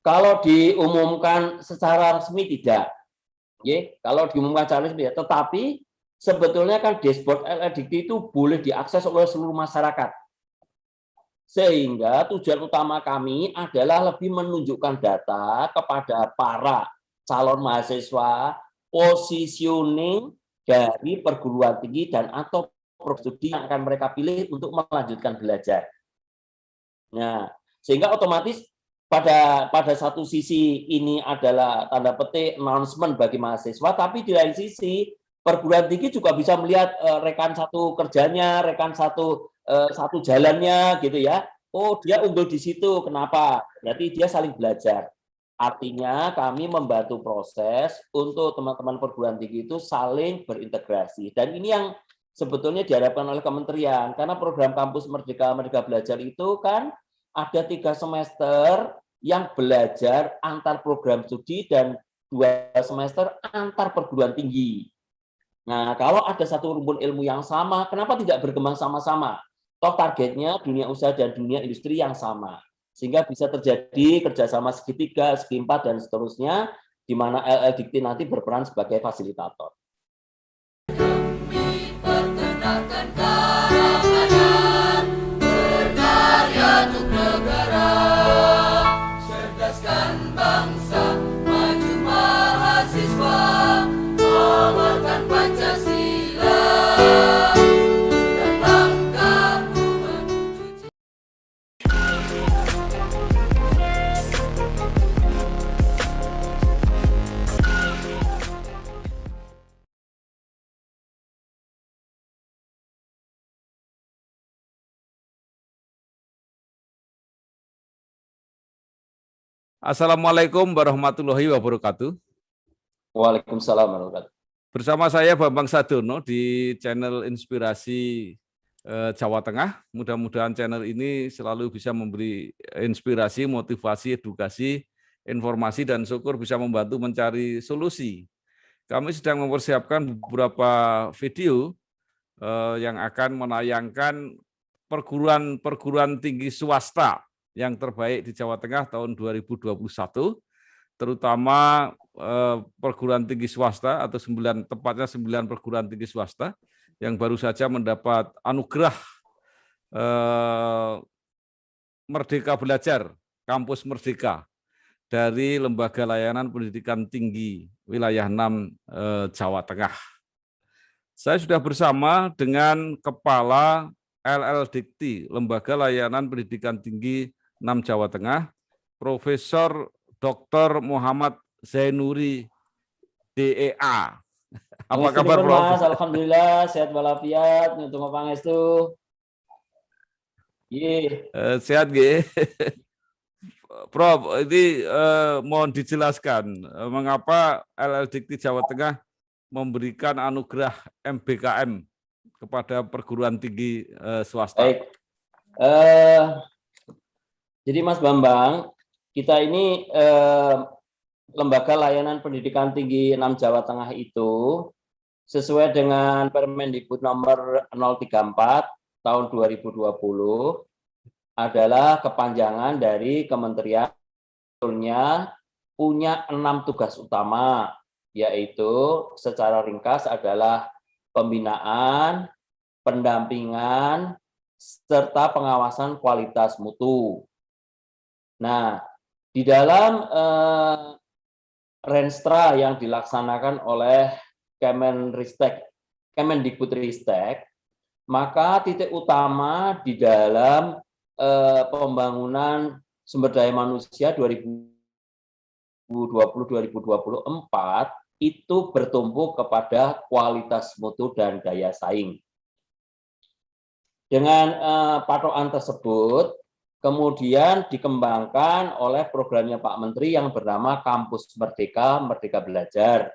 Kalau diumumkan secara resmi tidak. Kalau diumumkan secara resmi tidak. Tetapi sebetulnya kan dashboard LLDikti itu boleh diakses oleh seluruh masyarakat. Sehingga tujuan utama kami adalah lebih menunjukkan data kepada para calon mahasiswa, positioning dari perguruan tinggi dan atau program studi yang akan mereka pilih untuk melanjutkan belajar. Nah, sehingga otomatis pada satu sisi ini adalah tanda petik announcement bagi mahasiswa, tapi di lain sisi perguruan tinggi juga bisa melihat rekan satu kerjanya, rekan satu jalannya gitu ya. Oh, dia unggul di situ, kenapa? Berarti dia saling belajar. Artinya kami membantu proses untuk teman-teman perguruan tinggi itu saling berintegrasi. Dan ini yang sebetulnya diharapkan oleh kementerian, karena program Kampus Merdeka Merdeka Belajar itu kan ada 3 semester yang belajar antar program studi dan 2 semester antar perguruan tinggi. Nah, kalau ada satu rumpun ilmu yang sama, kenapa tidak berkembang sama-sama? Toh targetnya dunia usaha dan dunia industri yang sama. Sehingga bisa terjadi kerjasama segitiga, segi empat, dan seterusnya, di mana LLDikti nanti berperan sebagai fasilitator. Demi peternakan karangan, berkarya untuk negara, cerdaskan bangsa, maju mahasiswa, amalkan Pancasila. Dalam langkahmu menuju Assalamualaikum warahmatullahi wabarakatuh. Waalaikumsalam warahmatullahi wabarakatuh. Bersama saya Bambang Sadono di channel Inspirasi Jawa Tengah. Mudah-mudahan channel ini selalu bisa memberi inspirasi, motivasi, edukasi, informasi, dan syukur bisa membantu mencari solusi. Kami sedang mempersiapkan beberapa video yang akan menayangkan perguruan tinggi swasta yang terbaik di Jawa Tengah tahun 2021, terutama perguruan tinggi swasta atau 9 perguruan tinggi swasta yang baru saja mendapat anugerah Merdeka Belajar, Kampus Merdeka dari Lembaga Layanan Pendidikan Tinggi Wilayah 6 Jawa Tengah. Saya sudah bersama dengan Kepala LLDikti, Lembaga Layanan Pendidikan Tinggi 6 Jawa Tengah, Profesor Dr. Muhammad Zainuri, DEA. Apa kabar, Prof? Mas, alhamdulillah sehat walafiat, nyutung pangestu. Sehat, G. Prof, ini mohon dijelaskan mengapa LLDikti Jawa Tengah memberikan anugerah MBKM kepada perguruan tinggi swasta. Baik. Jadi Mas Bambang, kita ini Lembaga Layanan Pendidikan Tinggi 6 Jawa Tengah itu sesuai dengan Permendikbud nomor 034 tahun 2020 adalah kepanjangan dari kementerian punya 6 tugas utama, yaitu secara ringkas adalah pembinaan, pendampingan, serta pengawasan kualitas mutu. Nah, di dalam Renstra yang dilaksanakan oleh Kemendikbudristek, maka titik utama di dalam pembangunan sumber daya manusia 2020-2024 itu bertumpu kepada kualitas mutu dan daya saing. Dengan patokan tersebut, kemudian dikembangkan oleh programnya Pak Menteri yang bernama Kampus Merdeka Merdeka Belajar.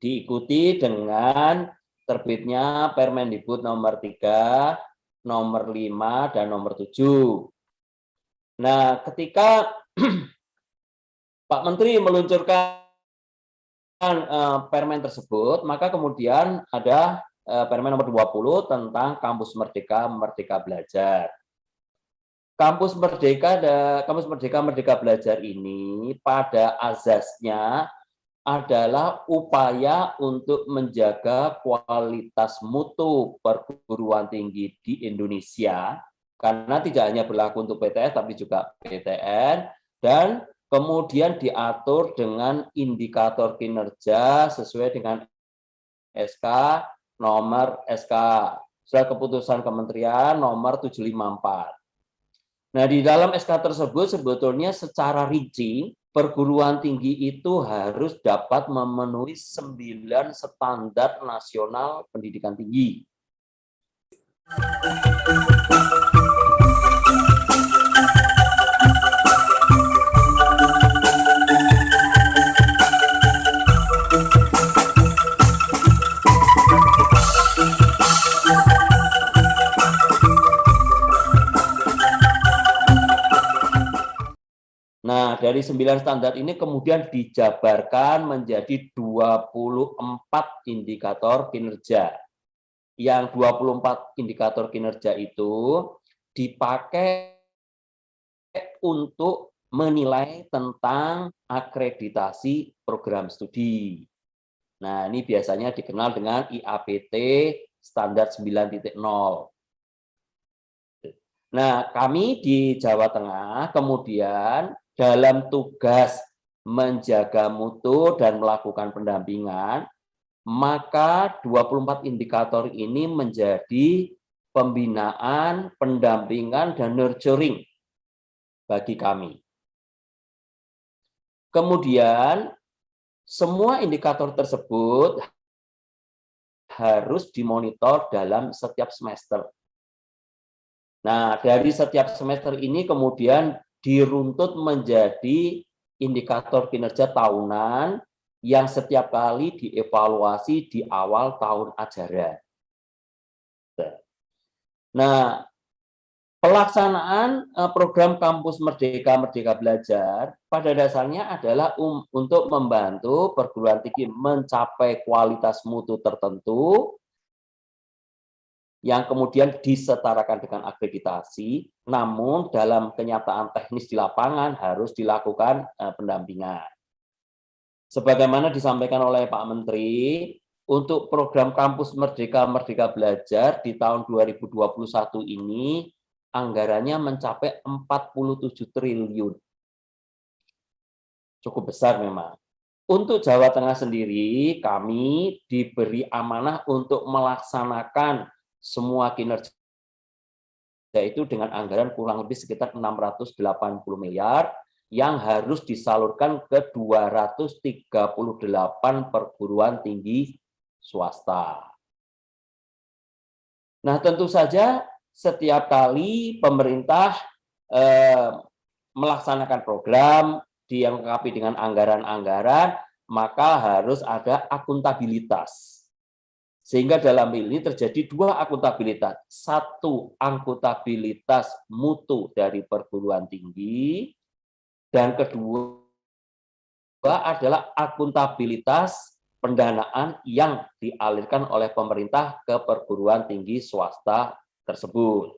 Diikuti dengan terbitnya Permendikbud nomor 3, nomor 5, dan nomor 7. Nah, ketika Pak Menteri meluncurkan Permen tersebut, maka kemudian ada Permen nomor 20 tentang Kampus Merdeka Merdeka Belajar. Kampus Merdeka Merdeka Belajar ini pada azasnya adalah upaya untuk menjaga kualitas mutu perguruan tinggi di Indonesia, karena tidak hanya berlaku untuk PTS tapi juga PTN, dan kemudian diatur dengan indikator kinerja sesuai dengan SK nomor Surat Keputusan Kementerian nomor 754. Nah, di dalam SK tersebut sebetulnya secara rinci perguruan tinggi itu harus dapat memenuhi 9 standar nasional pendidikan tinggi. Nah, dari 9 standar ini kemudian dijabarkan menjadi 24 indikator kinerja. Yang 24 indikator kinerja itu dipakai untuk menilai tentang akreditasi program studi. Nah, ini biasanya dikenal dengan IAPT standar 9.0. Nah, kami di Jawa Tengah kemudian dalam tugas menjaga mutu dan melakukan pendampingan, maka 24 indikator ini menjadi pembinaan, pendampingan, dan nurturing bagi kami. Kemudian, semua indikator tersebut harus dimonitor dalam setiap semester. Nah, dari setiap semester ini kemudian diruntut menjadi indikator kinerja tahunan yang setiap kali dievaluasi di awal tahun ajaran. Nah, pelaksanaan program Kampus Merdeka Merdeka Belajar pada dasarnya adalah untuk membantu perguruan tinggi mencapai kualitas mutu tertentu yang kemudian disetarakan dengan akreditasi, namun dalam kenyataan teknis di lapangan harus dilakukan pendampingan. Sebagaimana disampaikan oleh Pak Menteri, untuk program Kampus Merdeka Merdeka Belajar di tahun 2021 ini, anggarannya mencapai 47 triliun. Cukup besar memang. Untuk Jawa Tengah sendiri, kami diberi amanah untuk melaksanakan semua kinerja itu dengan anggaran kurang lebih sekitar 680 miliar yang harus disalurkan ke 238 perguruan tinggi swasta. Nah, tentu saja setiap kali pemerintah melaksanakan program dilengkapi dengan anggaran-anggaran, maka harus ada akuntabilitas. Sehingga dalam ini terjadi 2 akuntabilitas. 1, akuntabilitas mutu dari perguruan tinggi, dan kedua adalah akuntabilitas pendanaan yang dialirkan oleh pemerintah ke perguruan tinggi swasta tersebut.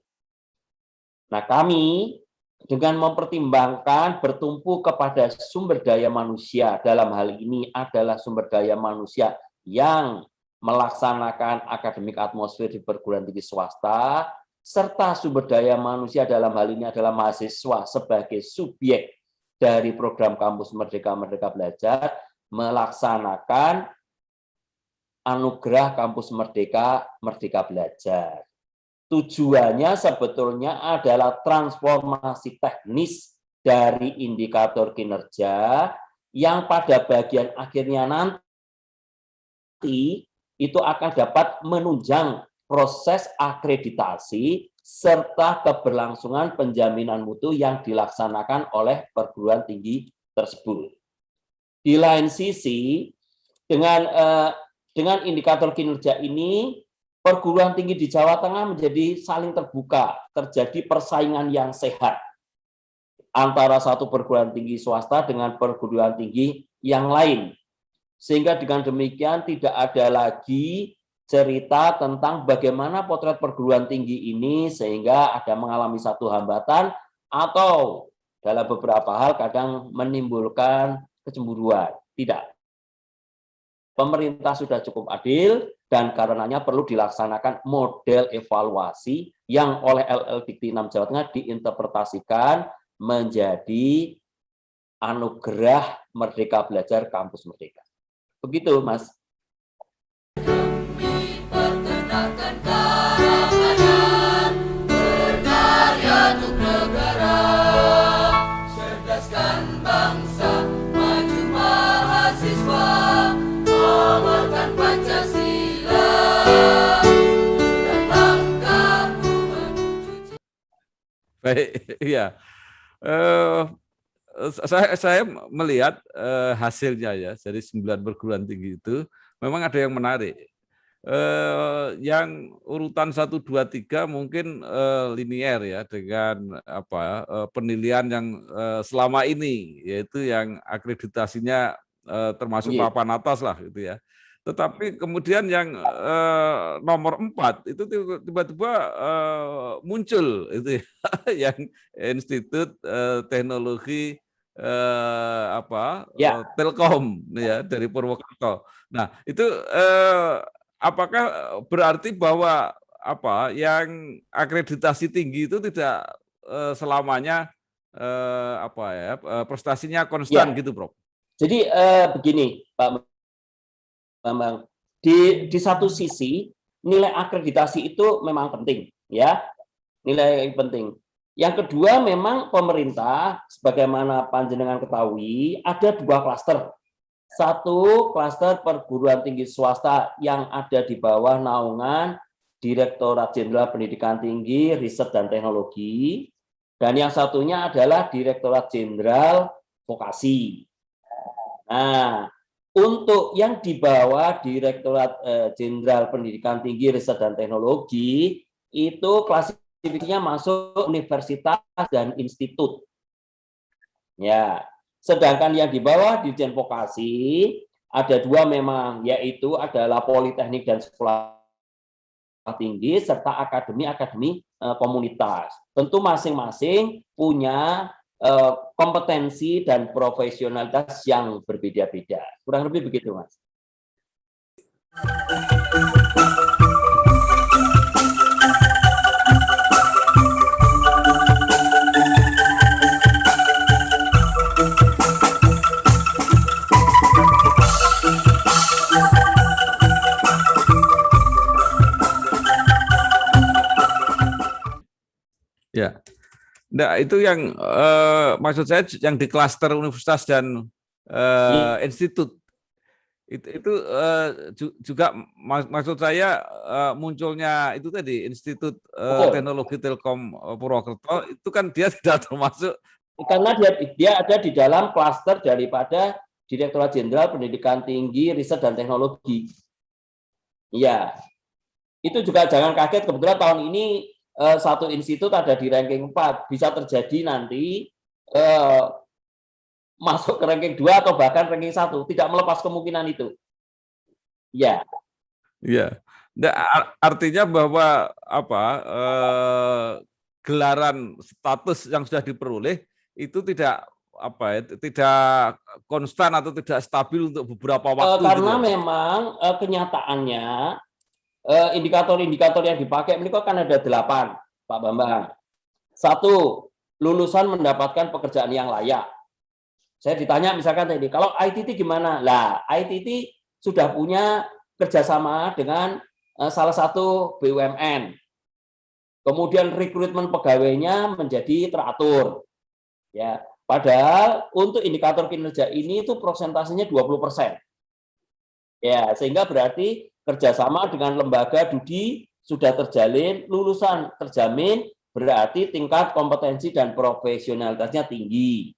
Nah, kami dengan mempertimbangkan bertumpu kepada sumber daya manusia, dalam hal ini adalah sumber daya manusia yang melaksanakan akademik atmosfer di perguruan tinggi swasta, serta sumber daya manusia dalam hal ini adalah mahasiswa sebagai subjek dari program Kampus Merdeka Merdeka Belajar, melaksanakan anugerah Kampus Merdeka Merdeka Belajar. Tujuannya sebetulnya adalah transformasi teknis dari indikator kinerja yang pada bagian akhirnya nanti itu akan dapat menunjang proses akreditasi serta keberlangsungan penjaminan mutu yang dilaksanakan oleh perguruan tinggi tersebut. Di lain sisi, dengan indikator kinerja ini, perguruan tinggi di Jawa Tengah menjadi saling terbuka, terjadi persaingan yang sehat antara satu perguruan tinggi swasta dengan perguruan tinggi yang lain. Sehingga dengan demikian tidak ada lagi cerita tentang bagaimana potret perguruan tinggi ini sehingga ada mengalami satu hambatan atau dalam beberapa hal kadang menimbulkan kecemburuan. Tidak. Pemerintah sudah cukup adil dan karenanya perlu dilaksanakan model evaluasi yang oleh LL Dikti 6 Jawa Tengah diinterpretasikan menjadi anugerah Merdeka Belajar Kampus Merdeka. Begitu, Mas. Demi peternakan karangan, berkarya untuk negara, cerdaskan bangsa, maju mahasiswa, amalkan Pancasila, dan langkahmu menuju. Baik, iya. Saya melihat hasilnya ya dari 9 perguruan tinggi itu memang ada yang menarik. Yang urutan 1, 2, 3 mungkin linier ya dengan penilaian yang selama ini, yaitu yang akreditasinya termasuk papan atas lah gitu ya. Tetapi kemudian yang nomor 4 itu tiba-tiba muncul itu ya, yang Institut Teknologi Telkom ya dari Purwokerto. Nah, itu apakah berarti bahwa yang akreditasi tinggi itu tidak selamanya prestasinya konstan gitu, Prof? Jadi begini, Pak Bambang, di satu sisi nilai akreditasi itu memang penting, ya, nilai penting. Yang kedua, memang pemerintah, sebagaimana panjenengan ketahui, ada 2 klaster. Satu, klaster perguruan tinggi swasta yang ada di bawah naungan Direktorat Jenderal Pendidikan Tinggi, Riset dan Teknologi, dan yang satunya adalah Direktorat Jenderal Vokasi. Nah, untuk yang di bawah Direktorat Jenderal Pendidikan Tinggi, Riset dan Teknologi, itu klasifikasinya masuk universitas dan institut. Ya, sedangkan yang di bawah Dirjen Vokasi ada 2 memang, yaitu adalah Politeknik dan Sekolah Tinggi serta akademi-akademi komunitas. Tentu masing-masing punya kompetensi dan profesionalitas yang berbeda-beda. Kurang lebih begitu, Mas. Ya. Nah, itu yang maksud saya yang di klaster universitas dan institut itu juga maksud saya munculnya itu tadi Institut Teknologi Telkom Purwokerto itu kan dia tidak termasuk karena dia ada di dalam klaster daripada Direktorat Jenderal Pendidikan Tinggi, Riset dan Teknologi. Iya. Itu juga jangan kaget, kebetulan tahun ini satu institut ada di ranking 4, bisa terjadi nanti masuk ke ranking 2 atau bahkan ranking 1, tidak melepas kemungkinan itu. Ya. Iya. Nah, artinya bahwa gelaran status yang sudah diperoleh itu tidak tidak konstan atau tidak stabil untuk beberapa waktu. Karena gitu. Memang kenyataannya indikator-indikator yang dipakai ini kan ada 8, Pak Bambang. 1, lulusan mendapatkan pekerjaan yang layak. Saya ditanya misalkan tadi, kalau ITT gimana? Lah, ITT sudah punya kerjasama dengan salah satu BUMN. Kemudian rekrutmen pegawainya menjadi teratur. Ya, padahal untuk indikator kinerja ini itu persentasenya 20%. Ya, sehingga berarti kerjasama dengan lembaga studi sudah terjalin, lulusan terjamin, berarti tingkat kompetensi dan profesionalitasnya tinggi.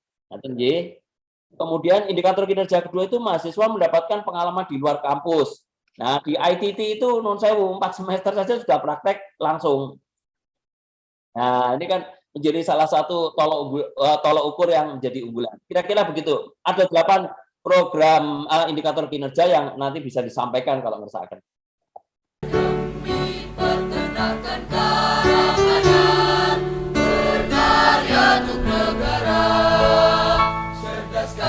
Kemudian indikator kinerja kedua itu mahasiswa mendapatkan pengalaman di luar kampus. Nah, di ITT itu non sewu 4 semester saja sudah praktek langsung. Nah, ini kan menjadi salah satu tolok ukur yang menjadi unggulan. Kira-kira begitu. Ada 8 program indikator kinerja yang nanti bisa disampaikan kalau ngersakan. Demi peternakan karangan, berkarya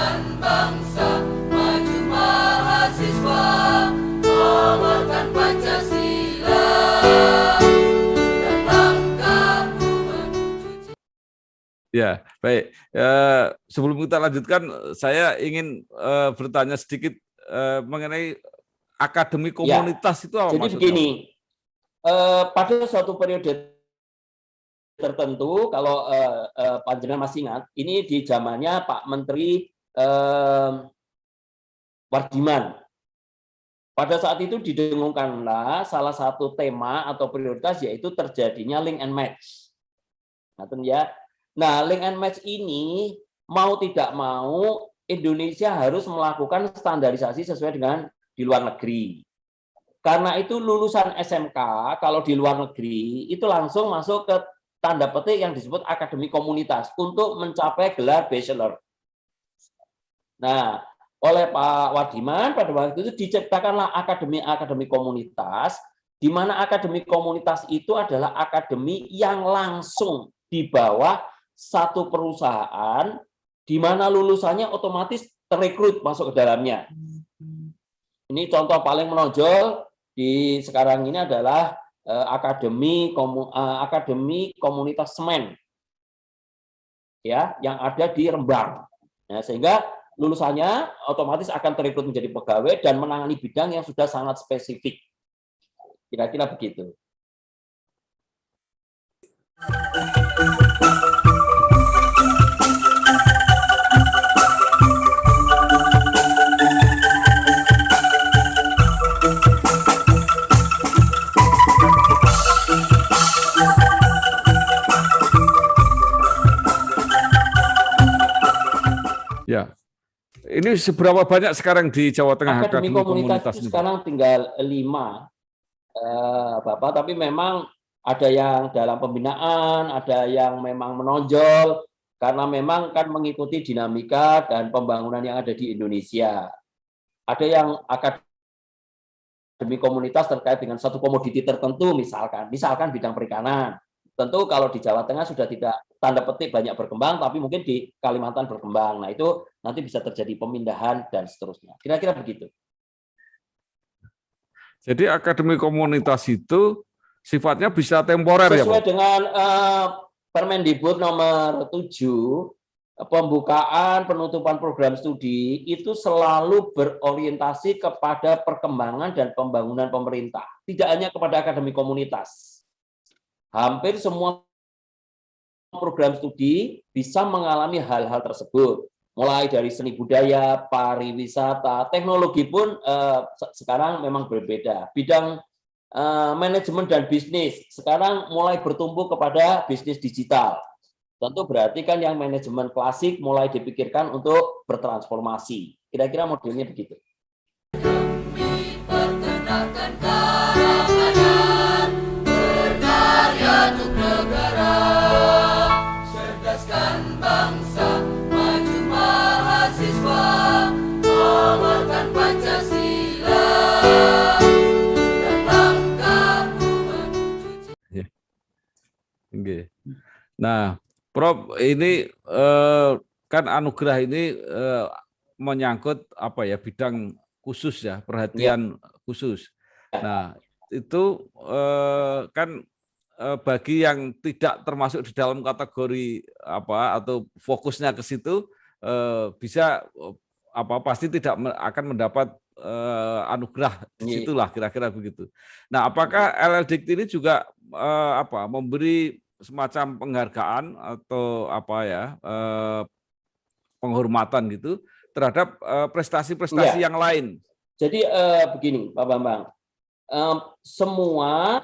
Cerdaskan bangsa, maju mahasiswa, amalkan Pancasila. Dalam langkahmu menuju. Ya, baik. Sebelum kita lanjutkan, saya ingin bertanya sedikit mengenai akademi komunitas itu apa Jadi maksudnya? begini, pada suatu periode tertentu, kalau panjenengan masih ingat, ini di zamannya Pak Menteri Wardiman. Pada saat itu didengungkanlah salah satu tema atau prioritas yaitu terjadinya link and match. Nah, link and match ini mau tidak mau Indonesia harus melakukan standarisasi sesuai dengan di luar negeri. Karena itu lulusan SMK kalau di luar negeri itu langsung masuk ke tanda petik yang disebut akademi komunitas untuk mencapai gelar bachelor. Nah, oleh Pak Wardiman pada waktu itu diciptakanlah akademi komunitas, di mana akademi komunitas itu adalah akademi yang langsung di bawah satu perusahaan, di mana lulusannya otomatis terekrut masuk ke dalamnya. Ini contoh paling menonjol di sekarang ini adalah akademi komunitas semen, ya, yang ada di Rembang. Nah, sehingga lulusannya otomatis akan terekrut menjadi pegawai dan menangani bidang yang sudah sangat spesifik. Kira-kira begitu. Ya, ini seberapa banyak sekarang di Jawa Tengah Akademi komunitas itu sekarang tinggal 5, Bapak, tapi memang ada yang dalam pembinaan, ada yang memang menonjol, karena memang kan mengikuti dinamika dan pembangunan yang ada di Indonesia. Ada yang akademi komunitas terkait dengan satu komoditi tertentu, misalkan bidang perikanan. Tentu kalau di Jawa Tengah sudah tidak tanda petik banyak berkembang, tapi mungkin di Kalimantan berkembang. Nah, itu nanti bisa terjadi pemindahan dan seterusnya. Kira-kira begitu. Jadi akademi komunitas itu sifatnya bisa temporer ya, Pak? Sesuai dengan Permendikbud nomor 7, pembukaan penutupan program studi itu selalu berorientasi kepada perkembangan dan pembangunan pemerintah. Tidak hanya kepada akademi komunitas. Hampir semua program studi bisa mengalami hal-hal tersebut. Mulai dari seni budaya, pariwisata, teknologi pun sekarang memang berbeda. Bidang manajemen dan bisnis sekarang mulai bertumbuh kepada bisnis digital. Tentu berarti kan yang manajemen klasik mulai dipikirkan untuk bertransformasi. Kira-kira modelnya begitu. Demi peternakan karangan, berkarya untuk negara, cerdaskan bangsa, maju mahasiswa, amalkan Pancasila. Dalam langkahmu menuju. Nah, Prof, ini kan anugerah ini menyangkut apa ya, bidang khusus ya, perhatian khusus. Nah, itu kan bagi yang tidak termasuk di dalam kategori apa atau fokusnya ke situ bisa pasti tidak akan mendapat anugerah di situlah, kira-kira begitu. Nah, apakah LLDIKT ini juga memberi semacam penghargaan atau penghormatan gitu terhadap prestasi-prestasi yang lain? Jadi begini, Pak Bambang, semua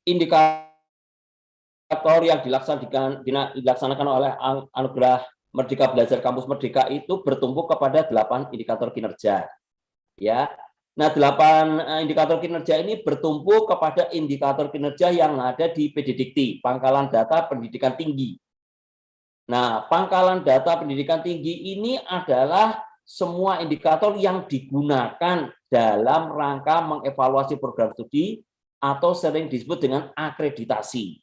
indikator yang dilaksanakan oleh anugerah Merdeka Belajar Kampus Merdeka itu bertumbuh kepada 8 indikator kinerja. Ya. Nah, 8 indikator kinerja ini bertumpu kepada indikator kinerja yang ada di PDDikti, Pangkalan Data Pendidikan Tinggi. Nah, Pangkalan Data Pendidikan Tinggi ini adalah semua indikator yang digunakan dalam rangka mengevaluasi program studi atau sering disebut dengan akreditasi.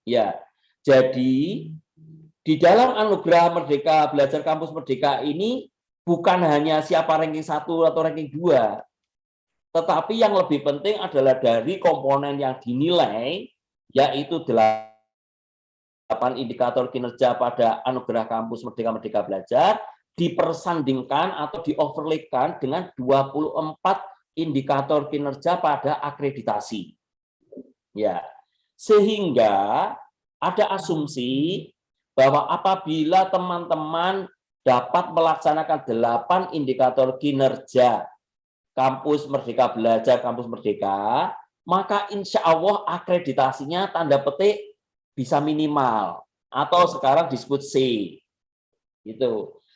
Ya, jadi di dalam anugerah Merdeka Belajar Kampus Merdeka ini bukan hanya siapa ranking 1 atau ranking 2, tetapi yang lebih penting adalah dari komponen yang dinilai, yaitu 8 indikator kinerja pada Anugerah Kampus Merdeka Merdeka Belajar, dipersandingkan atau dioverlaykan dengan 24 indikator kinerja pada akreditasi. Ya, sehingga ada asumsi bahwa apabila teman-teman dapat melaksanakan 8 indikator kinerja Kampus Merdeka Belajar, Kampus Merdeka, maka insya Allah akreditasinya tanda petik bisa minimal atau sekarang disebut C. Gitu.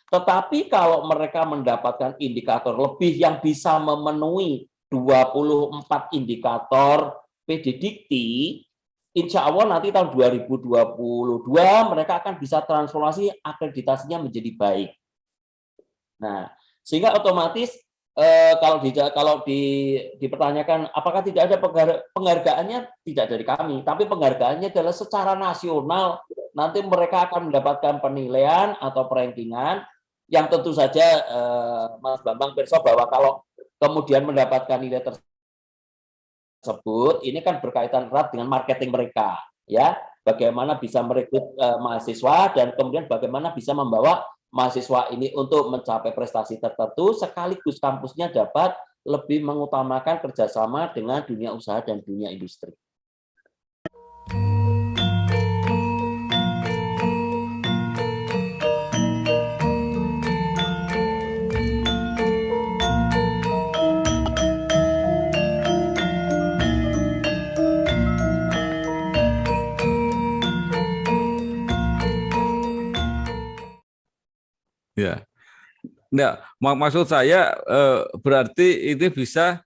Tetapi kalau mereka mendapatkan indikator lebih yang bisa memenuhi 24 indikator PD Dikti, insya Allah nanti tahun 2022 mereka akan bisa transformasi akreditasinya menjadi baik. Nah, sehingga otomatis kalau dipertanyakan apakah tidak ada penghargaannya, tidak dari kami, tapi penghargaannya adalah secara nasional. Nanti mereka akan mendapatkan penilaian atau perankingan yang tentu saja Mas Bambang perso bahwa kalau kemudian mendapatkan nilai tersebut, ini kan berkaitan erat dengan marketing mereka, ya, bagaimana bisa merekrut mahasiswa dan kemudian bagaimana bisa membawa mahasiswa ini untuk mencapai prestasi tertentu, sekaligus kampusnya dapat lebih mengutamakan kerjasama dengan dunia usaha dan dunia industri. Ya, nah, maksud saya berarti ini bisa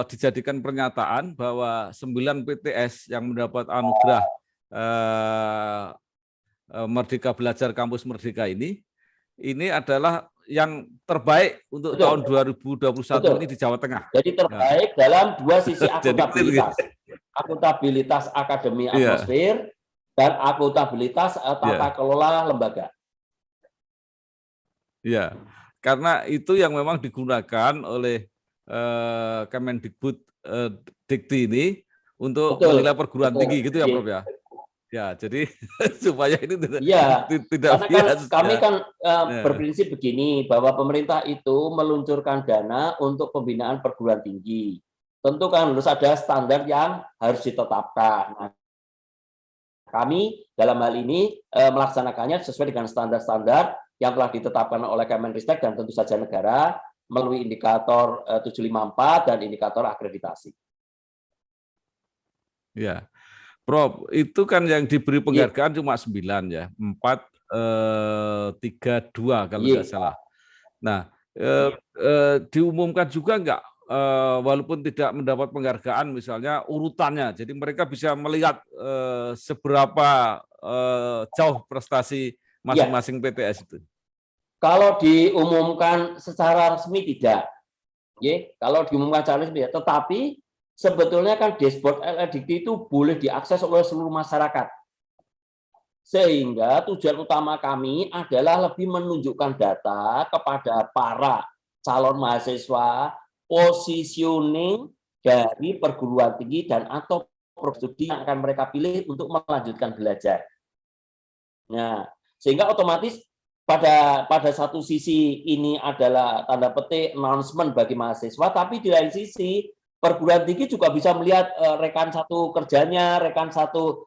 dijadikan pernyataan bahwa 9 PTS yang mendapat anugerah Merdeka Belajar Kampus Merdeka ini adalah yang terbaik untuk tahun 2021 ini di Jawa Tengah. Jadi terbaik dalam dua sisi akuntabilitas. Akuntabilitas akademi atmosfer dan akuntabilitas tata kelola lembaga. Ya, karena itu yang memang digunakan oleh Kemendikbud Dikti ini untuk menilai perguruan tinggi gitu ya, Prof ya. Ya, jadi supaya ini tidak bias. Kami kan berprinsip begini bahwa pemerintah itu meluncurkan dana untuk pembinaan perguruan tinggi. Tentu kan harus ada standar yang harus ditetapkan. Nah, kami dalam hal ini melaksanakannya sesuai dengan standar-standar yang telah ditetapkan oleh Kemenristek dan tentu saja negara melalui indikator 754 dan indikator akreditasi. Ya, Prof, itu kan yang diberi penghargaan cuma 9 ya, 4, 3, 2 kalau tidak salah. Nah, diumumkan juga enggak, walaupun tidak mendapat penghargaan misalnya urutannya, jadi mereka bisa melihat seberapa jauh prestasi masing-masing PTS itu. Kalau diumumkan secara resmi tidak, kalau diumumkan secara resmi, tetapi sebetulnya kan dashboard LLDikti itu boleh diakses oleh seluruh masyarakat. Sehingga tujuan utama kami adalah lebih menunjukkan data kepada para calon mahasiswa, positioning dari perguruan tinggi dan atau studi yang akan mereka pilih untuk melanjutkan belajar. Nah, sehingga otomatis pada satu sisi ini adalah tanda petik announcement bagi mahasiswa, tapi di lain sisi perguruan tinggi juga bisa melihat rekan satu kerjanya, rekan satu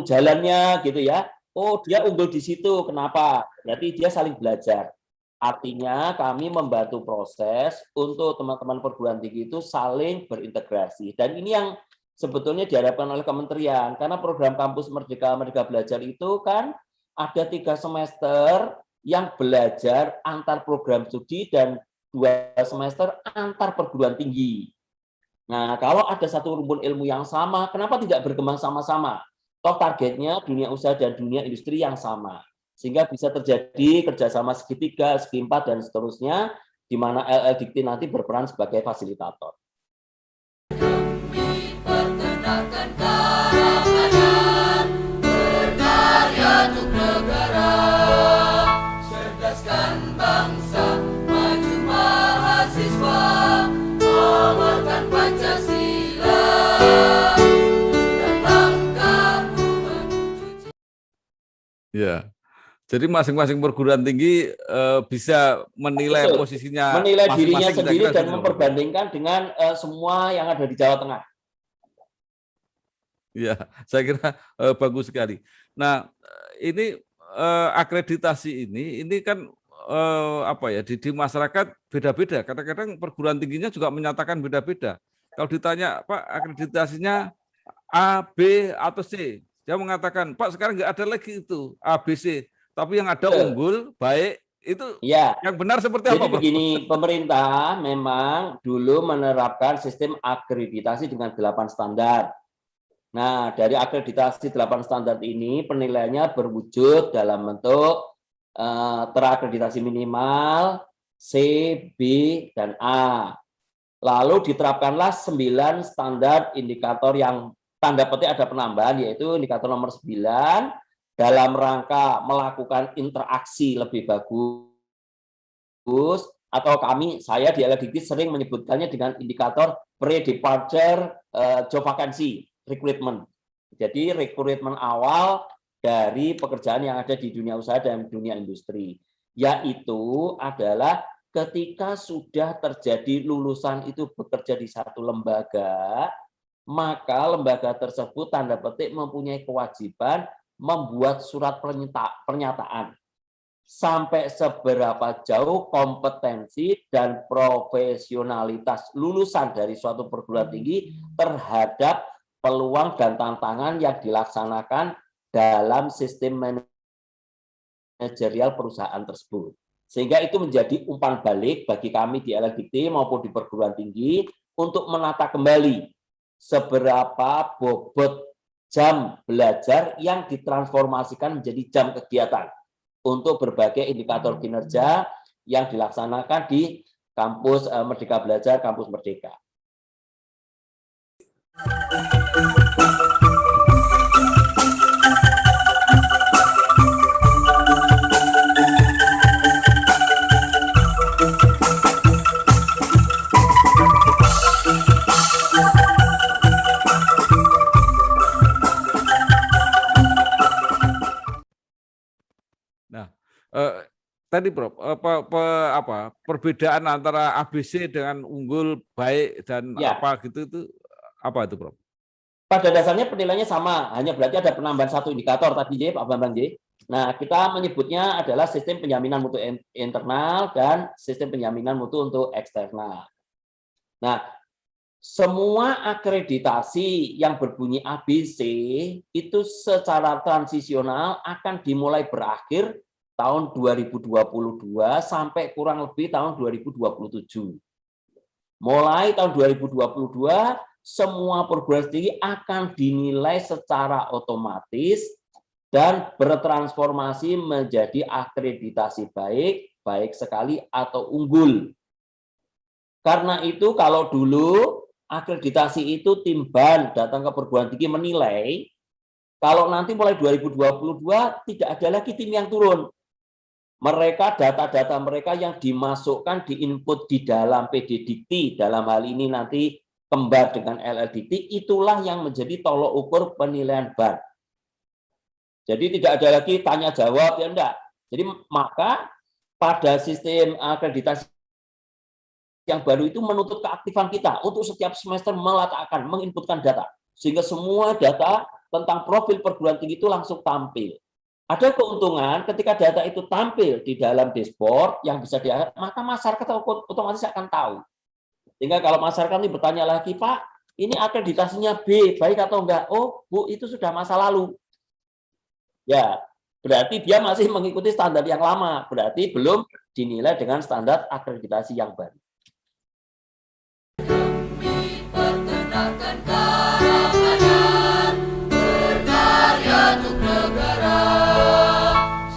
jalannya gitu ya. Oh, dia unggul di situ, kenapa? Berarti dia saling belajar. Artinya kami membantu proses untuk teman-teman perguruan tinggi itu saling berintegrasi. Dan ini yang sebetulnya diharapkan oleh kementerian, karena program Kampus Merdeka Merdeka Belajar itu kan ada 3 semester yang belajar antar program studi dan 2 semester antar perguruan tinggi. Nah, kalau ada satu rumpun ilmu yang sama, kenapa tidak berkembang sama-sama? Toh targetnya dunia usaha dan dunia industri yang sama. Sehingga bisa terjadi kerjasama segi 3, segi 4, dan seterusnya, di mana LLDikti nanti berperan sebagai fasilitator. Demi perkenalkan keamanan, berkarya untuk negara, cerdaskan bangsa. Jadi masing-masing perguruan tinggi bisa menilai Betul. posisinya Menilai dirinya masing-masing, sendiri kira-kira dan gitu, Pak. memperbandingkan dengan semua yang ada di Jawa Tengah. Ya, saya kira bagus sekali. Nah, ini akreditasi ini kan apa ya, di masyarakat beda-beda. Kadang-kadang perguruan tingginya juga menyatakan beda-beda. Kalau ditanya, Pak, akreditasinya A, B, atau C, dia mengatakan, Pak, sekarang nggak ada lagi itu A, B, C, tapi yang ada Betul. unggul, baik, itu Ya, yang benar seperti jadi apa, Prof? begini, pemerintah memang dulu menerapkan sistem akreditasi dengan 8 standar. Nah, dari akreditasi 8 standar ini penilaiannya berwujud dalam bentuk terakreditasi minimal, C, B, dan A. Lalu diterapkanlah 9 standar indikator yang tanda petik ada penambahan, yaitu indikator nomor 9 dalam rangka melakukan interaksi lebih bagus, atau saya di LLDT sering menyebutkannya dengan indikator pre-departure job vacancy recruitment. Jadi rekrutmen awal dari pekerjaan yang ada di dunia usaha dan dunia industri, yaitu adalah ketika sudah terjadi lulusan itu bekerja di satu lembaga, maka lembaga tersebut tanda petik mempunyai kewajiban membuat surat pernyataan sampai seberapa jauh kompetensi dan profesionalitas lulusan dari suatu perguruan tinggi terhadap peluang dan tantangan yang dilaksanakan dalam sistem manajerial perusahaan tersebut. Sehingga itu menjadi umpan balik bagi kami di LLDT maupun di perguruan tinggi untuk menata kembali seberapa bobot jam belajar yang ditransformasikan menjadi jam kegiatan untuk berbagai indikator kinerja yang dilaksanakan di kampus Merdeka Belajar, kampus Merdeka. Tadi Prof, perbedaan antara ABC dengan unggul, baik, dan Ya. apa gitu itu apa itu Prof? Pada dasarnya penilaiannya sama, hanya berarti ada penambahan satu indikator tadi Pak Bambang J. Nah, kita menyebutnya adalah sistem penjaminan mutu internal dan sistem penjaminan mutu untuk eksternal. Nah, semua akreditasi yang berbunyi ABC itu secara transisional akan dimulai berakhir tahun 2022 sampai kurang lebih tahun 2027. Mulai tahun 2022, semua perguruan tinggi akan dinilai secara otomatis dan bertransformasi menjadi akreditasi baik, baik sekali atau unggul. Karena itu kalau dulu akreditasi itu tim BAN datang ke perguruan tinggi menilai, kalau nanti mulai 2022 tidak ada lagi tim yang turun. Mereka data-data mereka yang dimasukkan diinput di dalam PD Dikti, dalam hal ini nanti kembar dengan LLDT, itulah yang menjadi tolok ukur penilaian BAN. Jadi tidak ada lagi tanya jawab, ya enggak. Jadi maka pada sistem akreditasi yang baru itu menuntut keaktifan kita untuk setiap semester meletakkan, menginputkan data. Sehingga semua data tentang profil perguruan tinggi itu langsung tampil. Ada keuntungan ketika data itu tampil di dalam dashboard yang bisa diangkat, maka masyarakat otomatis akan tahu. Sehingga kalau masyarakat ini bertanya lagi, Pak, ini akreditasinya B, baik atau enggak? Oh, Bu, itu sudah masa lalu. Ya, berarti dia masih mengikuti standar yang lama, berarti belum dinilai dengan standar akreditasi yang baru. Demi peternakan karangan, berkarya untuk negara,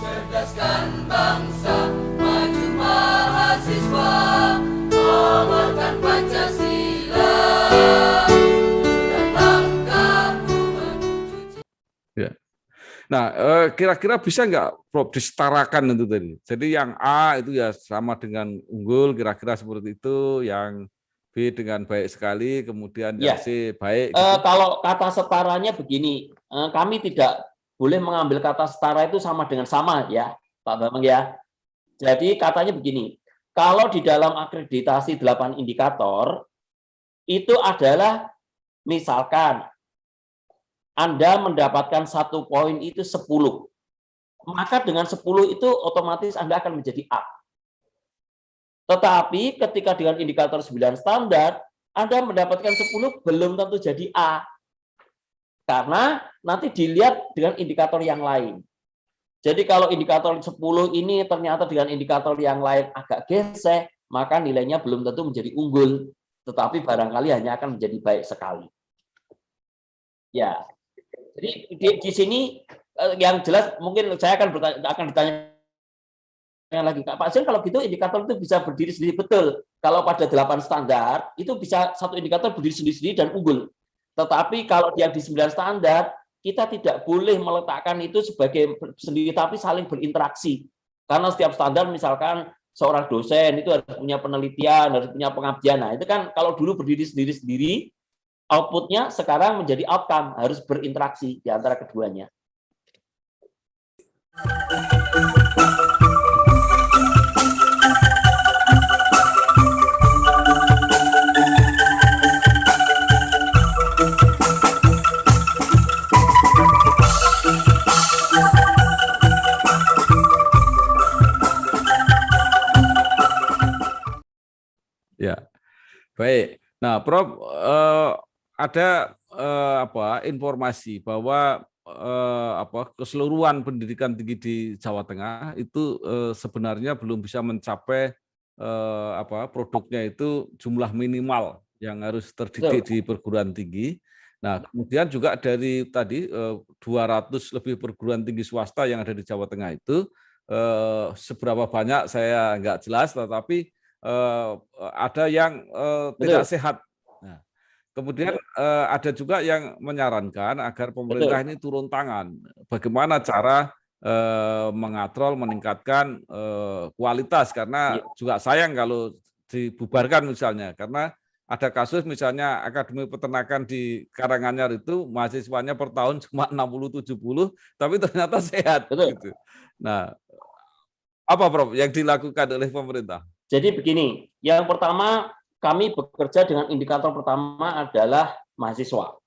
cerdaskan bangsa, maju mahasiswa, amalkan Pancasila, dalam langkahmu menuju. Ya. Nah, kira-kira bisa nggak Prof disetarakan itu tadi? Jadi yang A itu ya sama dengan unggul, kira-kira seperti itu, yang B dengan baik sekali, kemudian yang C baik. Gitu. Kalau kata setaranya begini, kami tidak boleh mengambil kata setara itu sama dengan sama ya. Pak Bambang ya. Jadi katanya begini, kalau di dalam akreditasi 8 indikator, itu adalah misalkan Anda mendapatkan 1 poin itu 10, maka dengan 10 itu otomatis Anda akan menjadi A. Tetapi ketika dengan indikator 9 standar, Anda mendapatkan 10 belum tentu jadi A. Karena nanti dilihat dengan indikator yang lain. Jadi kalau indikator 10 ini ternyata dengan indikator yang lain agak gesek, maka nilainya belum tentu menjadi unggul, tetapi barangkali hanya akan menjadi baik sekali. Ya, jadi di sini yang jelas mungkin saya akan ditanya lagi, Pak Zen, kalau gitu indikator itu bisa berdiri sendiri, betul. Kalau pada 8 standar itu bisa satu indikator berdiri sendiri dan unggul. Tetapi kalau dia di 9 standar, kita tidak boleh meletakkan itu sebagai sendiri, tapi saling berinteraksi. Karena setiap standar misalkan seorang dosen itu harus punya penelitian, harus punya pengabdian. Nah, itu kan kalau dulu berdiri sendiri-sendiri, outputnya sekarang menjadi outcome, harus berinteraksi di antara keduanya. Ya, baik. Nah, Prof, ada informasi bahwa keseluruhan pendidikan tinggi di Jawa Tengah itu sebenarnya belum bisa mencapai produknya itu jumlah minimal yang harus terdidik di perguruan tinggi. Nah, kemudian juga dari tadi 200 lebih perguruan tinggi swasta yang ada di Jawa Tengah itu seberapa banyak saya nggak jelas, tetapi ada yang tidak sehat. Nah, kemudian ada juga yang menyarankan agar pemerintah ini turun tangan. Bagaimana cara mengatrol, meningkatkan kualitas, karena juga sayang kalau dibubarkan misalnya, karena ada kasus misalnya Akademi Peternakan di Karanganyar itu mahasiswanya per tahun cuma 60-70, tapi ternyata sehat. Gitu. Nah, apa Prof yang dilakukan oleh pemerintah? Jadi begini, yang pertama kami bekerja dengan indikator pertama adalah mahasiswa.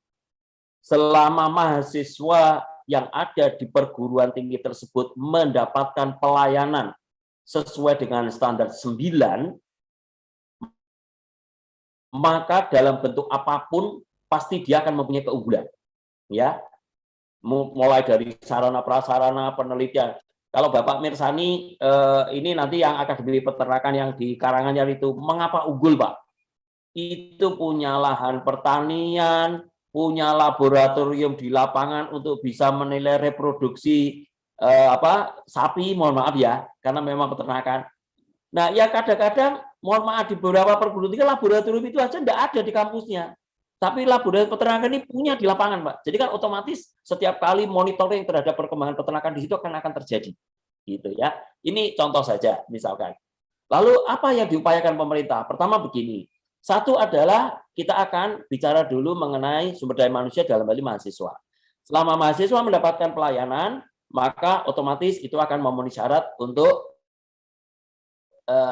Selama mahasiswa yang ada di perguruan tinggi tersebut mendapatkan pelayanan sesuai dengan standar 9, maka dalam bentuk apapun pasti dia akan mempunyai keunggulan. Ya, mulai dari sarana prasarana penelitian. Kalau Bapak Mirsani ini nanti yang Akademi Peternakan yang di Karanganyar itu, mengapa unggul, Pak? Itu punya lahan pertanian, punya laboratorium di lapangan untuk bisa menilai reproduksi sapi, mohon maaf ya, karena memang peternakan. Nah, ya kadang-kadang mohon maaf di beberapa perguruan tinggi laboratorium itu aja tidak ada di kampusnya. Tapi laboratorium peternakan ini punya di lapangan, Pak. Jadi kan otomatis setiap kali monitoring terhadap perkembangan peternakan di situ akan terjadi. Gitu ya. Ini contoh saja misalkan. Lalu apa yang diupayakan pemerintah? Pertama begini. Satu adalah kita akan bicara dulu mengenai sumber daya manusia dalam hal ini mahasiswa. Selama mahasiswa mendapatkan pelayanan, maka otomatis itu akan memenuhi syarat untuk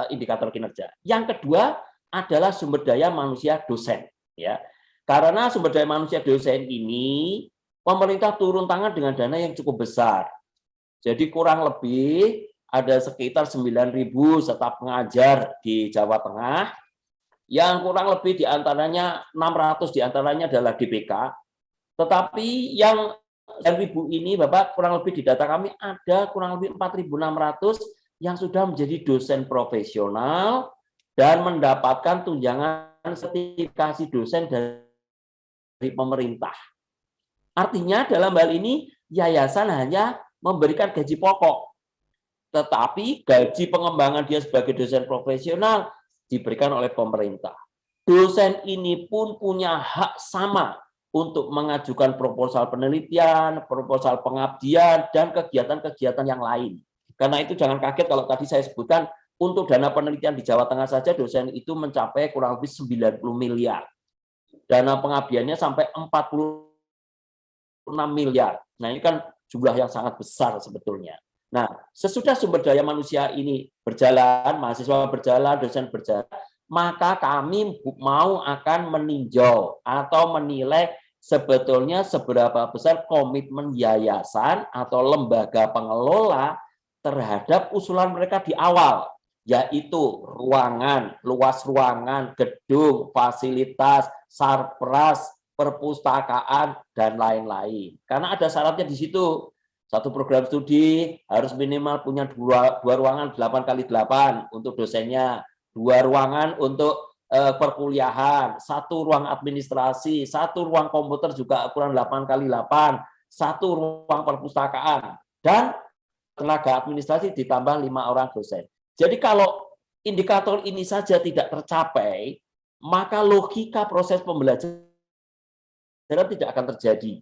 indikator kinerja. Yang kedua adalah sumber daya manusia dosen, ya. Karena sumber daya manusia dosen ini pemerintah turun tangan dengan dana yang cukup besar. Jadi kurang lebih ada sekitar 9.000 staf pengajar di Jawa Tengah, yang kurang lebih diantaranya 600 diantaranya adalah DPK. Tetapi yang 9.000 ini, Bapak, kurang lebih di data kami ada kurang lebih 4.600 yang sudah menjadi dosen profesional dan mendapatkan tunjangan sertifikasi dosen dari pemerintah. Artinya dalam hal ini yayasan hanya memberikan gaji pokok, tetapi gaji pengembangan dia sebagai dosen profesional diberikan oleh pemerintah. Dosen ini pun punya hak sama untuk mengajukan proposal penelitian, proposal pengabdian, dan kegiatan-kegiatan yang lain. Karena itu jangan kaget kalau tadi saya sebutkan untuk dana penelitian di Jawa Tengah saja dosen itu mencapai kurang lebih 90 miliar. Dana pengabdiannya sampai 46 miliar. Nah, ini kan jumlah yang sangat besar sebetulnya. Nah, sesudah sumber daya manusia ini berjalan, mahasiswa berjalan, dosen berjalan, maka kami mau akan meninjau atau menilai sebetulnya seberapa besar komitmen yayasan atau lembaga pengelola terhadap usulan mereka di awal, yaitu ruangan, luas ruangan, gedung, fasilitas, sarpras, perpustakaan, dan lain-lain. Karena ada syaratnya di situ. Satu program studi harus minimal punya dua ruangan 8x8 untuk dosennya, 2 ruangan untuk perkuliahan, 1 ruang administrasi, 1 ruang komputer juga ukuran 8x8, 1 ruang perpustakaan, dan tenaga administrasi ditambah 5 orang dosen. Jadi kalau indikator ini saja tidak tercapai, maka logika proses pembelajaran tidak akan terjadi.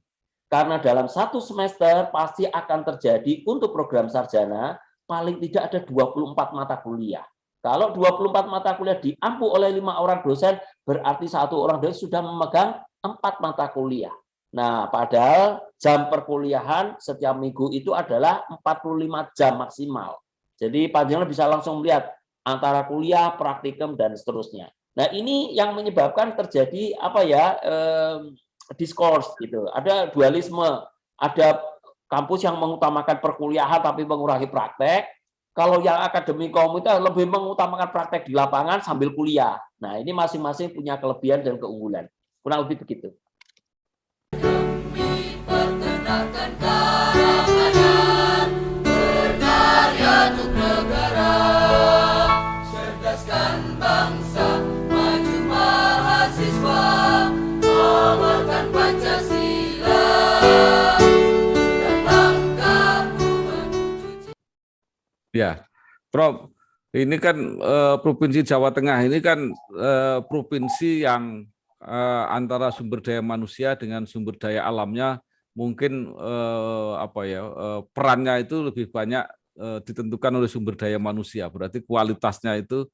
Karena dalam 1 semester pasti akan terjadi untuk program sarjana paling tidak ada 24 mata kuliah. Kalau 24 mata kuliah diampu oleh 5 orang dosen, berarti 1 orang dosen sudah memegang 4 mata kuliah. Nah, padahal jam perkuliahan setiap minggu itu adalah 45 jam maksimal. Jadi panjenengan bisa langsung melihat antara kuliah, praktikum, dan seterusnya. Nah, ini yang menyebabkan terjadi diskurs gitu. Ada dualisme, ada kampus yang mengutamakan perkuliahan tapi mengurangi praktek. Kalau yang akademik komunitas lebih mengutamakan praktek di lapangan sambil kuliah. Nah, ini masing-masing punya kelebihan dan keunggulan. Kurang lebih begitu. Demi peternakan keamanan, berkarya untuk negara, cerdaskan bangsa, maju mahasiswa, amalkan Pancasila, dan langkahmu menuju. Ya, Prof, ini kan Provinsi Jawa Tengah ini kan provinsi yang antara sumber daya manusia dengan sumber daya alamnya mungkin perannya itu lebih banyak ditentukan oleh sumber daya manusia. Berarti kualitasnya itu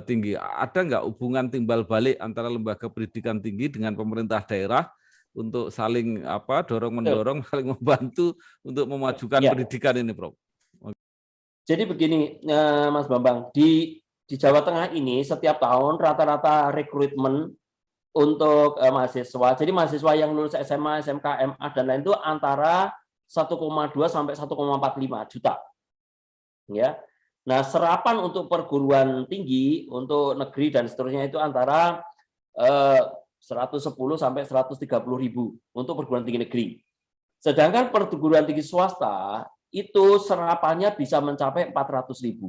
tinggi. Ada nggak hubungan timbal balik antara lembaga pendidikan tinggi dengan pemerintah daerah untuk saling dorong-mendorong, saling membantu untuk memajukan pendidikan ini, Prof? Jadi begini, Mas Bambang, di Jawa Tengah ini setiap tahun rata-rata rekrutmen untuk mahasiswa. Jadi mahasiswa yang lulus SMA, SMK, MA dan lain itu antara 1,2 sampai 1,45 juta. Ya. Nah, serapan untuk perguruan tinggi untuk negeri dan seterusnya itu antara 110 sampai 130.000 untuk perguruan tinggi negeri. Sedangkan perguruan tinggi swasta itu serapannya bisa mencapai 400.000.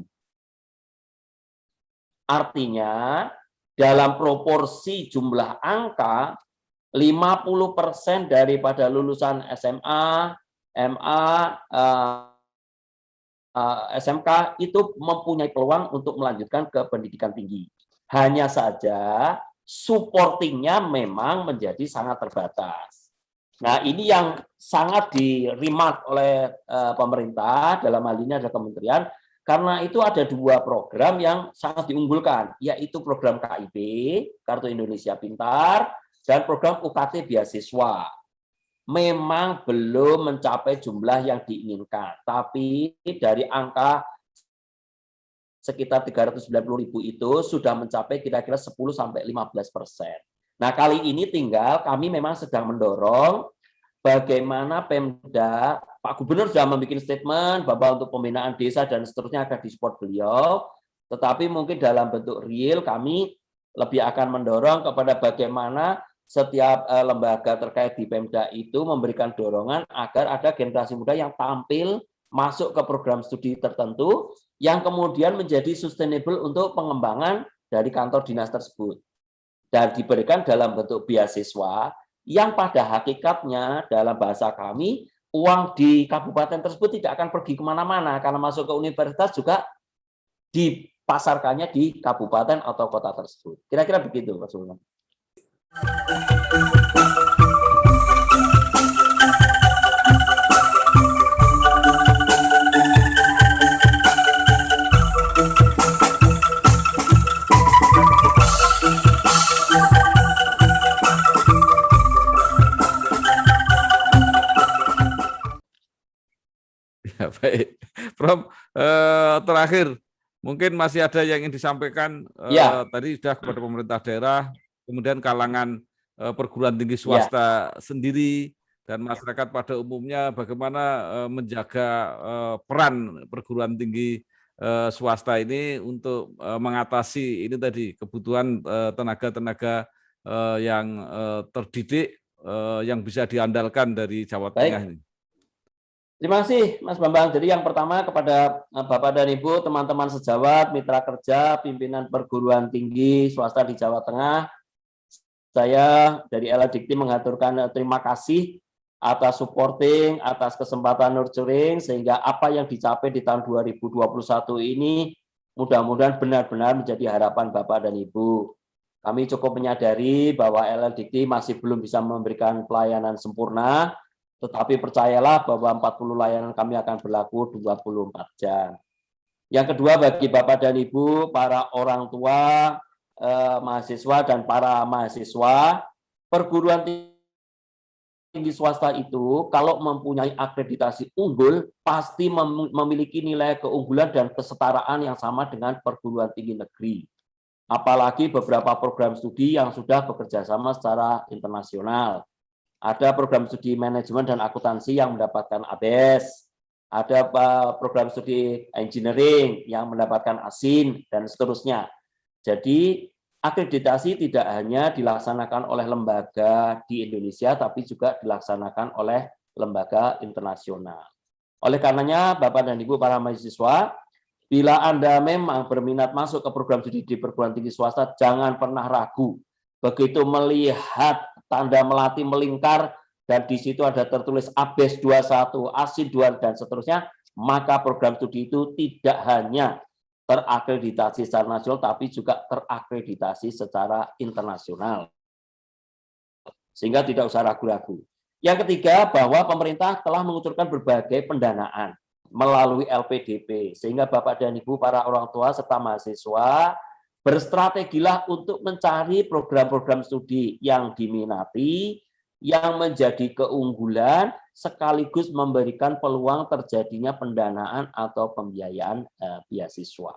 Artinya dalam proporsi jumlah angka 50% daripada lulusan SMA, MA, SMK itu mempunyai peluang untuk melanjutkan ke pendidikan tinggi. Hanya saja supportingnya memang menjadi sangat terbatas. Nah, ini yang sangat di-remark oleh pemerintah, dalam hal ini ada kementerian, karena itu ada 2 program yang sangat diunggulkan, yaitu program KIP, Kartu Indonesia Pintar, dan program UKT Beasiswa. Memang belum mencapai jumlah yang diinginkan, tapi dari angka sekitar 390.000 itu sudah mencapai kira-kira 10-15%. Nah, kali ini tinggal kami memang sedang mendorong bagaimana Pemda, Pak Gubernur sudah membuat statement bahwa untuk pembinaan desa dan seterusnya akan disupport beliau, tetapi mungkin dalam bentuk real kami lebih akan mendorong kepada bagaimana setiap lembaga terkait di Pemda itu memberikan dorongan agar ada generasi muda yang tampil masuk ke program studi tertentu yang kemudian menjadi sustainable untuk pengembangan dari kantor dinas tersebut. Dan diberikan dalam bentuk beasiswa yang pada hakikatnya dalam bahasa kami, uang di kabupaten tersebut tidak akan pergi kemana-mana karena masuk ke universitas juga dipasarkannya di kabupaten atau kota tersebut. Kira-kira begitu, Mas Sultan. Ya, baik, Prof. terakhir, mungkin masih ada yang ingin disampaikan Ya. tadi sudah kepada pemerintah daerah, kemudian kalangan perguruan tinggi swasta sendiri, dan masyarakat pada umumnya bagaimana menjaga peran perguruan tinggi swasta ini untuk mengatasi ini tadi kebutuhan tenaga-tenaga yang terdidik yang bisa diandalkan dari Jawa Tengah ini. Terima kasih Mas Bambang. Jadi yang pertama kepada Bapak dan Ibu, teman-teman sejawat, mitra kerja, pimpinan perguruan tinggi swasta di Jawa Tengah, saya dari LL Dikti mengaturkan terima kasih atas supporting, atas kesempatan nurturing, sehingga apa yang dicapai di tahun 2021 ini mudah-mudahan benar-benar menjadi harapan Bapak dan Ibu. Kami cukup menyadari bahwa LL Dikti masih belum bisa memberikan pelayanan sempurna, tetapi percayalah bahwa 40 layanan kami akan berlaku 24 jam. Yang kedua, bagi Bapak dan Ibu, para orang tua, mahasiswa dan para mahasiswa, perguruan tinggi swasta itu kalau mempunyai akreditasi unggul, pasti memiliki nilai keunggulan dan kesetaraan yang sama dengan perguruan tinggi negeri. Apalagi beberapa program studi yang sudah bekerja sama secara internasional. Ada program studi manajemen dan akuntansi yang mendapatkan ABS, ada program studi engineering yang mendapatkan ASIN, dan seterusnya. Jadi, akreditasi tidak hanya dilaksanakan oleh lembaga di Indonesia, tapi juga dilaksanakan oleh lembaga internasional. Oleh karenanya, Bapak dan Ibu para mahasiswa, bila Anda memang berminat masuk ke program studi di perguruan tinggi swasta, jangan pernah ragu. Begitu melihat tanda melati melingkar dan di situ ada tertulis ABES 21, ASIN 2 dan seterusnya, maka program studi itu tidak hanya terakreditasi secara nasional tapi juga terakreditasi secara internasional. Sehingga tidak usah ragu-ragu. Yang ketiga, bahwa pemerintah telah mengucurkan berbagai pendanaan melalui LPDP, sehingga Bapak dan Ibu para orang tua serta mahasiswa berstrategilah untuk mencari program-program studi yang diminati, yang menjadi keunggulan, sekaligus memberikan peluang terjadinya pendanaan atau pembiayaan beasiswa.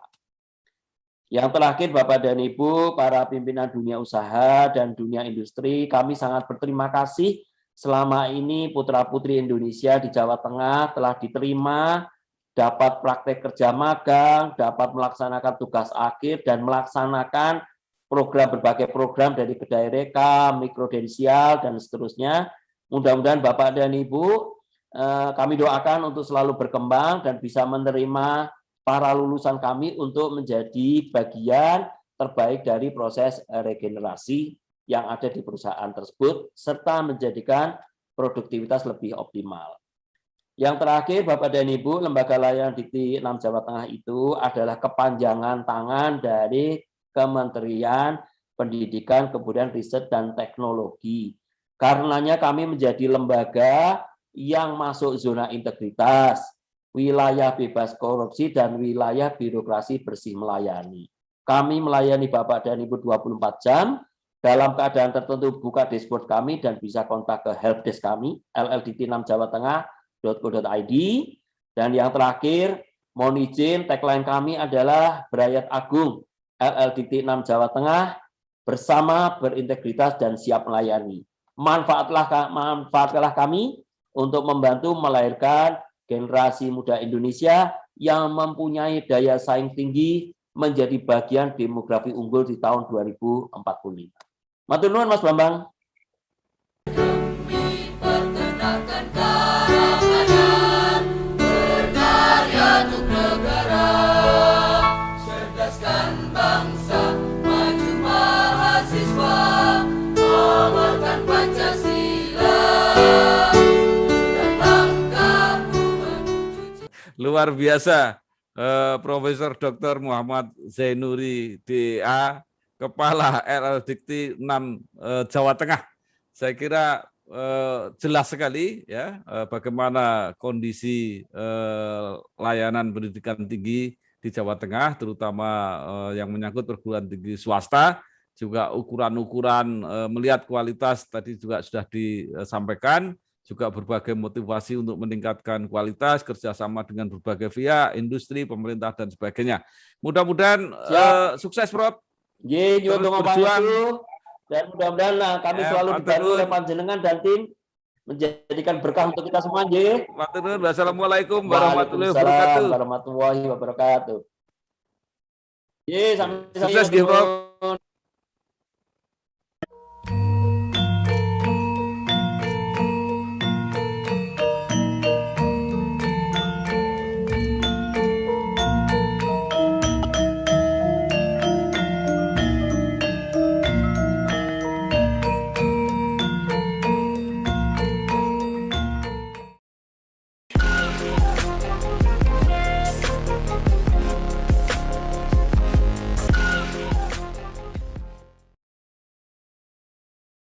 Yang terakhir, Bapak dan Ibu, para pimpinan dunia usaha dan dunia industri, kami sangat berterima kasih selama ini putra-putri Indonesia di Jawa Tengah telah diterima, dapat praktek kerja magang, dapat melaksanakan tugas akhir, dan melaksanakan berbagai program dari kedai reka, mikrodensial, dan seterusnya. Mudah-mudahan Bapak dan Ibu, kami doakan untuk selalu berkembang dan bisa menerima para lulusan kami untuk menjadi bagian terbaik dari proses regenerasi yang ada di perusahaan tersebut, serta menjadikan produktivitas lebih optimal. Yang terakhir, Bapak dan Ibu, Lembaga Layanan Dikti 6 Jawa Tengah itu adalah kepanjangan tangan dari Kementerian Pendidikan, Kebudayaan, Riset, dan Teknologi. Karenanya kami menjadi lembaga yang masuk zona integritas, wilayah bebas korupsi, dan wilayah birokrasi bersih melayani. Kami melayani Bapak dan Ibu 24 jam, dalam keadaan tertentu buka dashboard kami dan bisa kontak ke helpdesk kami, lldikti6jawatengah.co.id. Dan yang terakhir, mohon izin, tagline kami adalah Brayat Agung, LLDikti6 Jawa Tengah, bersama berintegritas dan siap melayani. Manfaatkanlah kami untuk membantu melahirkan generasi muda Indonesia yang mempunyai daya saing tinggi menjadi bagian demografi unggul di tahun 2045. Matur nuwun Mas Bambang. Demi peternakan karangan, berkarya untuk negara, cerdaskan bangsa, maju mahasiswa, amalkan Pancasila, dalam kamu menuju. Luar biasa, Profesor Dr. Muhammad Zainuri, DA, Kepala LL Dikti 6 Jawa Tengah. Saya kira jelas sekali ya bagaimana kondisi layanan pendidikan tinggi di Jawa Tengah, terutama yang menyangkut perguruan tinggi swasta, juga ukuran-ukuran melihat kualitas tadi juga sudah disampaikan, juga berbagai motivasi untuk meningkatkan kualitas kerjasama dengan berbagai pihak, industri, pemerintah dan sebagainya. Mudah-mudahan sukses, Prof. Nggih, Terus nyuwun berjuang. dan mudah-mudahan kami selalu dibantu oleh panjenengan dan tim menjadikan berkah untuk kita semua, nggih. Matur nuwun. Wassalamualaikum warahmatullahi wabarakatuh. Waalaikumsalam warahmatullahi wabarakatuh. Nggih, sampai Sukses, nggih, Prof.